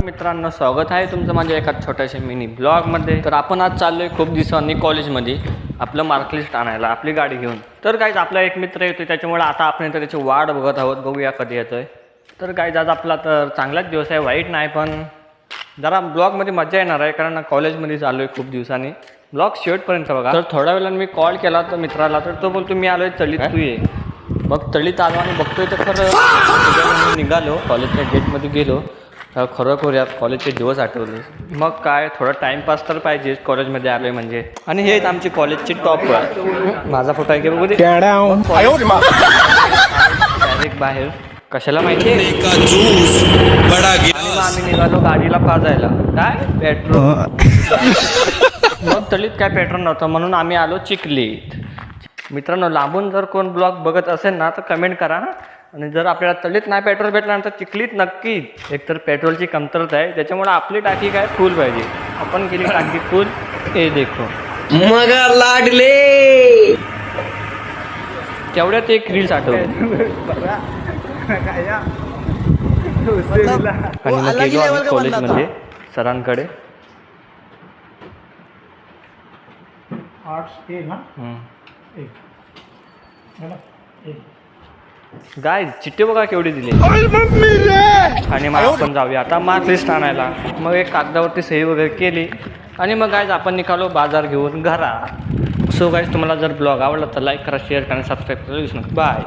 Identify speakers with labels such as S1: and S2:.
S1: मित्रांनो, स्वागत आहे तुमचं माझ्या एका छोट्याशा मिनी ब्लॉगमध्ये. तर आपण आज चाललोय खूप दिवसांनी कॉलेजमध्ये आपलं मार्कलिस्ट आणायला आपली गाडी घेऊन. तर गाईज आपला एक मित्र येतोय, त्याच्यामुळे आता आपण तर त्याची वाट बघत आहोत, बघूया कधी येतोय. तर गाईज आज आपला तर चांगलाच दिवस आहे, वाईट नाही, पण जरा ब्लॉगमध्ये मजा येणार आहे कारण कॉलेजमध्ये चाललोय खूप दिवसांनी. ब्लॉग शेवटपर्यंत बघा. तर थोड्या वेळाने मी कॉल केला तर मित्राला, तर तो बोलतो मी आलोय तळीत, तू ये. मग तळीत आलो आणि बघतोय तर खरं निघालो, कॉलेजच्या गेटमध्ये गेलो. खरोखर यात कॉलेजचे दिवस आठवले. मग काय, थोडा टाइमपास तर पाहिजेच कॉलेजमध्ये आलोय म्हणजे. आणि हे आहेत आमची कॉलेजची टॉपर. माझा फोटो आहे की बघू दे. डायरेक्ट बाहेर कशाला माहिती आहे. आम्ही निघालो गाडीला पाजायला. काय पेट्रोल. मग तळीत काय पेट्रोल नव्हतं म्हणून आम्ही आलो चिखलीत. मित्रांनो, लांबून जर कोण ब्लॉग बघत असेल ना तर कमेंट करा. आणि जर आपल्याला तळीत नाही पेट्रोल भेटला तर चिखलीत नक्कीच. एकतर पेट्रोलची कमतरता आहे, त्याच्यामुळे आपली टाकी काय फुल पाहिजे. आपण केली टाकी फुल. हे देखो
S2: मगर लाडले.
S1: तेवढ्यात एक रील्स आठवली. आणि मग गेलो आम्ही कॉलेजमध्ये सरांकडे. गाय चिठ्ठी बघा केवढी दिली. आणि मग आपण जाऊया आता मार्कलिस्ट आणायला. मग एक कागदावरती सही वगैरे केली आणि मग गायज आपण निघालो बाजार घेऊन घरा. सो गायज, तुम्हाला जर ब्लॉग आवडला तर लाईक करा, शेअर करा आणि सबस्क्राईब करा. बाय.